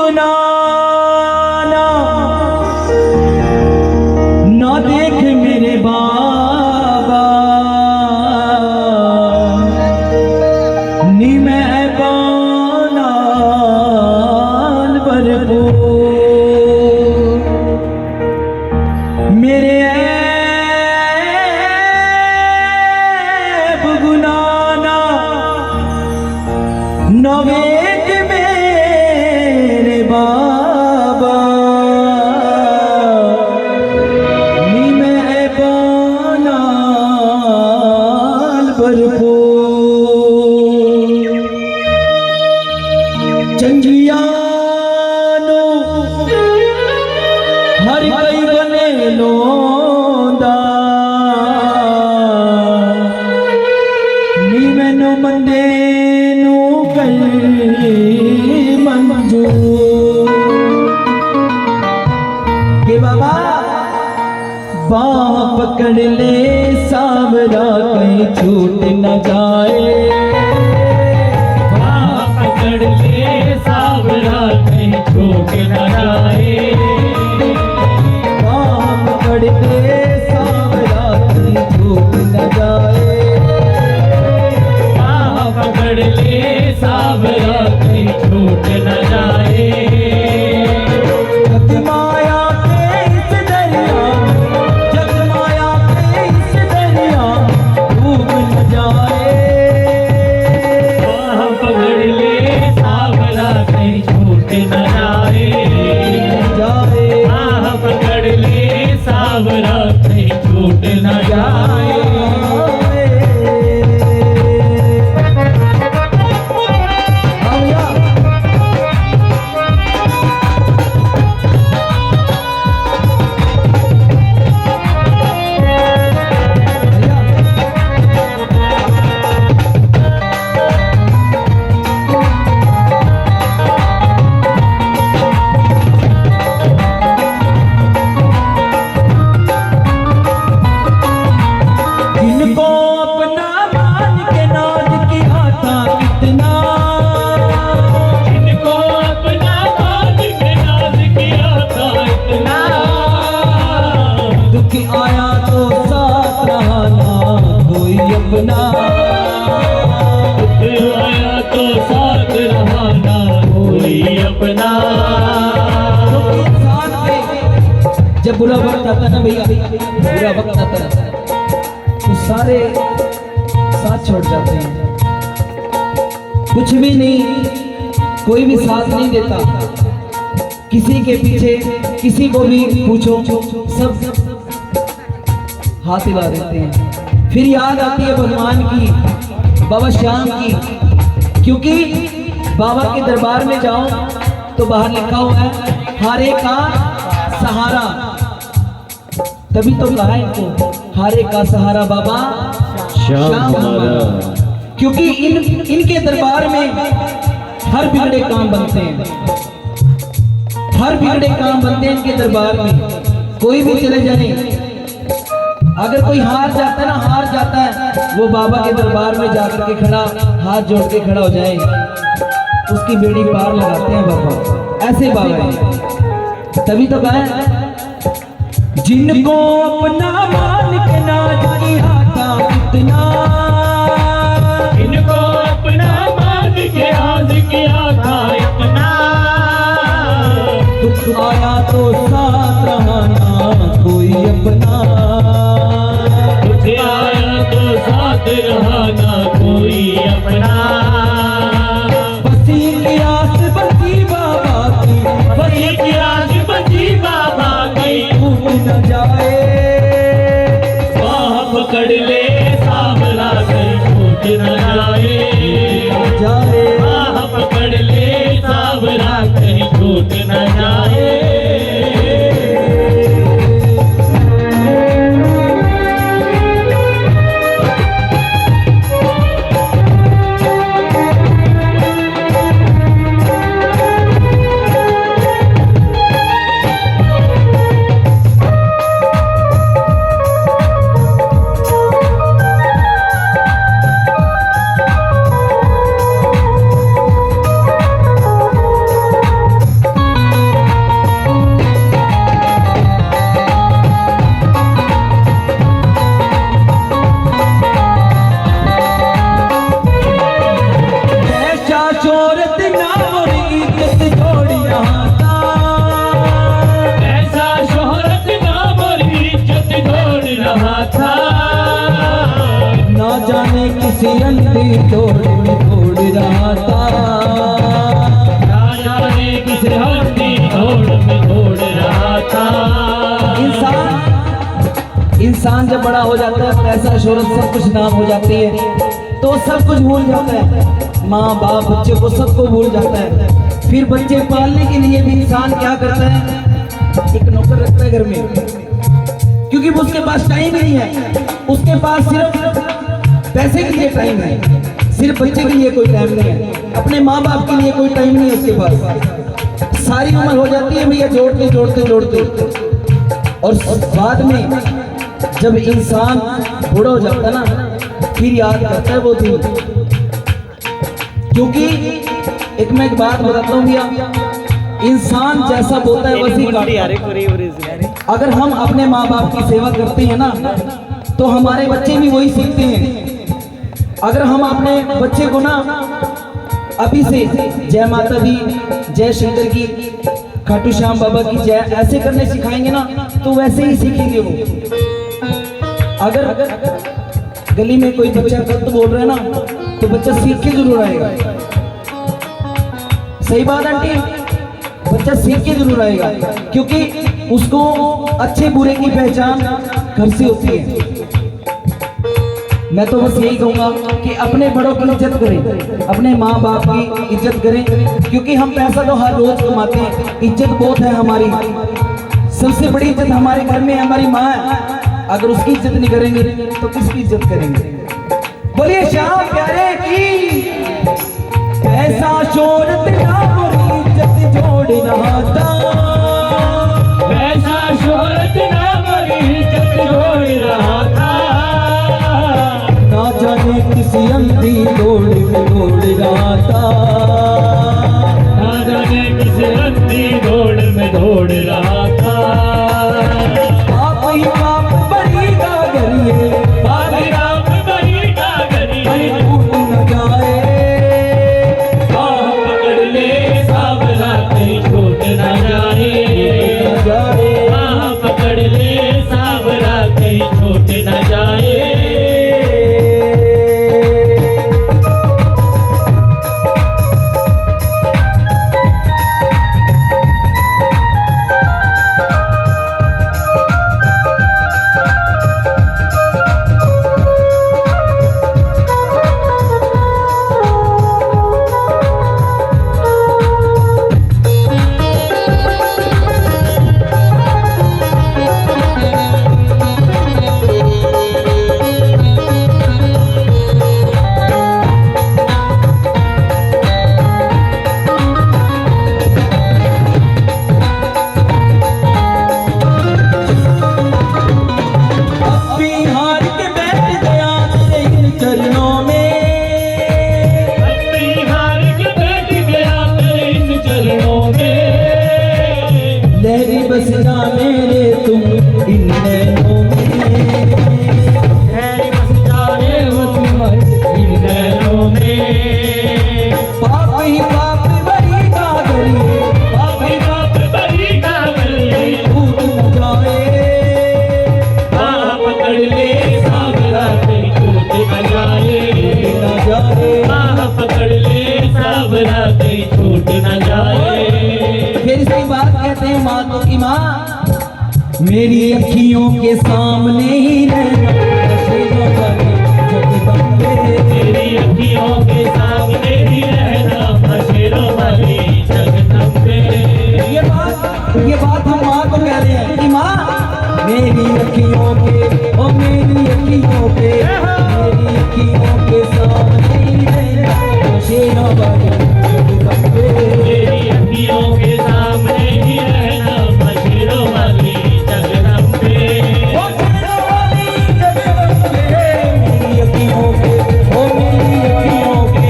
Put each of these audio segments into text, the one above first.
बुगनाना ना देख मेरे बाबा नी मैं बानाल भरपूर मेरे बुगनाना ना देख मेरे बाबा नी मैं बानाल भरपूर चंगियानो हर कई गले लोंदा नी मैनू मंदे नू कई मंजूर के बाबा बाह पकड़ ले सावरा कहीं छूट न जाए पकड़ ले सावरा कहीं छूट न जाए बाह पकड़ ले सावरा कहीं छूट न जाए पकड़ ले सावरा कहीं छूट न जाए जगमाया के इस दरिया जगमाया के इस दरिया डूब न जाए पकड़ ले सावरा कहीं छूट न जाए पकड़ ले सावरा कहीं छूट न जाए इनको अपना मान के नाज किया था कितना इनको अपना मान के नाज किया था इतना दुख आया तो साथ रहा ना कोई अपना दुख आया तो साथ रहा ना कोई अपना साथ में जब बुरा वक्त आता ना भैया बुरा वक्त आता है तो सारे साथ छोड़ जाते हैं कुछ भी नहीं कोई भी साथ नहीं देता किसी के पीछे किसी को भी पूछो सब हाथ हिला देते हैं फिर याद आती है भगवान की बाबा श्याम की क्योंकि बाबा के दरबार में जाओ तो बाहर लिखा हुआ है हारे का सहारा तभी तो कहा है इनको हारे का सहारा बाबा श्याम हमारा क्योंकि इनके दरबार में हर बिगड़े काम बनते हैं हर बिगड़े काम बनते हैं इनके दरबार में कोई भी चले जाए अगर कोई हार जाता है ना हार जाता है वो बाबा के दरबार में जाकर के खड़ा हाथ जोड़ के खड़ा हो जाए उसकी बेड़ी पार लगाते हैं बाबा ऐसे बाबा हैं तभी तो कहा जिनको अपना मान के नाज किया था कितना इनको अपना मान के आज किया था इतना दुख आया तो साथ रहा ना कोई अपना कुछ आया तो साथ रहा ना कोई अपना बसी की आस बची बाबा की बसी की आस बची बाबा की टूट न जाए बाह पकड़ ले सावरा कहीं छूट न जाए बाह पकड़ ले सावरा कहीं छूट न जाए अंधी दौड़ में दौड़ रहा था। ना जाने किस अंधी दौड़ में दौड़ रहा था। इंसान जब बड़ा हो जाता है, पैसा शोहरत सब कुछ नाम हो जाती है, तो सब कुछ भूल जाता है। माँ बाप बच्चे को सबको भूल जाता है। फिर बच्चे पालने के लिए भी इंसान क्या करता है, एक नौकर रखता है घर में, क्योंकि वो उसके पास टाइम ही नहीं है। उसके पास सिर्फ पैसे के लिए टाइम है, सिर्फ बच्चे के लिए कोई टाइम नहीं है, अपने माँ बाप के लिए कोई टाइम नहीं है उसके पास। सारी उम्र हो जाती है भैया जोड़ते जोड़ते जोड़ते, और बाद में जब इंसान बूढ़ा हो जाता है ना, फिर याद करता है वो दिन। क्योंकि मैं एक बात बताता हूँ भैया, इंसान जैसा बोलता है वैसे ही काटता है। अगर हम अपने माँ बाप की सेवा करते हैं ना, तो हमारे बच्चे भी वही सीखते हैं। अगर हम अपने बच्चे को ना अभी से जय माता दी, जय शंकर की, खाटू श्याम बाबा की जय ऐसे करने सिखाएंगे ना, तो वैसे ही सीखेंगे वो। अगर गली में कोई बच्चा गलत बोल रहा है ना, तो बच्चा सीख के जरूर आएगा। सही बात आंटी, बच्चा सीख के जरूर आएगा, क्योंकि उसको अच्छे बुरे की पहचान घर से होती है। मैं तो बस यही कहूंगा कि अपने बड़ों की इज्जत करें, अपने माँ बाप की इज्जत करें, क्योंकि हम पैसा तो हर रोज कमाते हैं, इज्जत बहुत है हमारी। सबसे बड़ी इज्जत हमारे घर में हमारी माँ है। अगर उसकी इज्जत नहीं करेंगे तो किसकी इज्जत करेंगे? बोलिए श्याम प्यारे की। पैसा शोहरत नाम इज्जत जोड़ रहा था। पैसा शोहरत नाम इज्जत जोड़ रहा था। ना जाने किसी अंधी दौड़ में दौड़ रहा था। ना जाने किस अंधी दौड़ में दौड़ रहा था। आप ही बाप बड़ी गागरिए, बाबी राम बड़ी डागरी टूट न जाए। बाह पकड़ ले सावरा कहीं छूट न जाए। बाह पकड़ ले सावरा कहीं छूट न जाए। लहरी बस जा मेरे तुम इन नैनों में। लहरी बस जाने वो तुम इन नैनों में। पाप ही पाप बड़ी गागरिए, बाबी बाप बड़ी डागरी टूट न जाए। बाह पकड़ ले सावरा कहीं छूट न जाए। बाह पकड़ ले सावरा कहीं छूट न जाए। फिर से बात कहते हैं माँ तो की माँ, मेरी अखियों के सामने ही रहना शेरों वाली जगदम्बे। तेरी अखियों के सामने ही रहना शेरों वाली जगदम्बे। ये बात हम माँ को कह रहे हैं कि माँ मेरी अखियों के, ओ मेरी अखियों के, मेरी अखियों के सामने ही रहना शेरों वाली जगदम्बे। तेरी अखियों के सामने ही रहना शेरों वाली जगदम्बे। ओ शेरों वाली जगदम्बे, मेरी अखियों के, ओ मेरी अखियों के,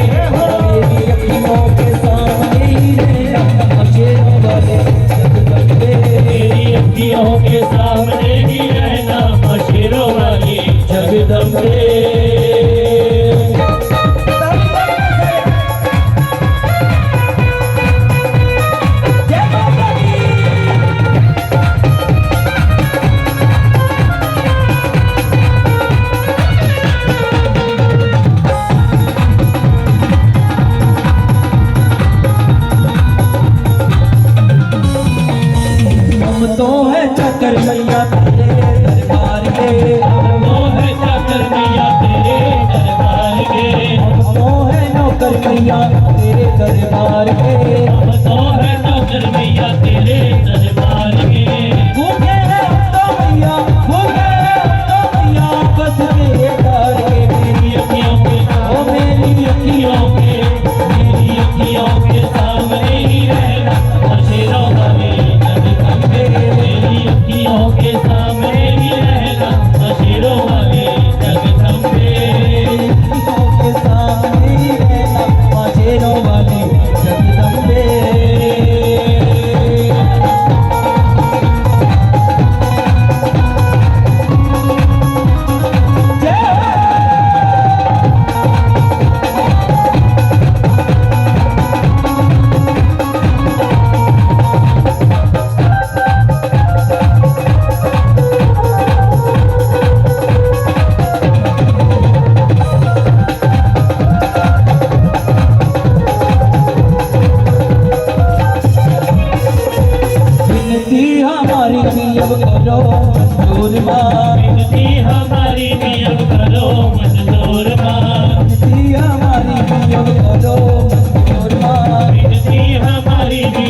मेरी अखियों के सामने ही रहना शेरों वाली जगदम्बे। तेरी अखियों के सामने ही रहना शेरों वाली जगदम्बे। चाकर मैया तेरे दरबार के, मोह चाकर मैया तेरे दरबार के, वो है नौकर मैया तेरे दरबार के, हम तो है नौकर मैया तेरे दरबार के। भूखे हैं तो मैया, भूखे हैं तो मैया, बस तेरे प्यार के, मेरी अखियों के ओ मेरी अखियों के, मेरी अखियों के सामने ही रहना, शेरों वाले जगदम्बे। मेरी अखियों के सामने ही रहना, शेरों वाले जगदम्बे। अखियों के सामने ही रहना, माँ शेरों वाली जगदम्बे। विनती हमारी भी अब करो मंजूर माँ, विनती हमारी भी अब करो मंजूर माँ। विनती हमारी भी अब करो मंजूर माँ, विनती हमारी भी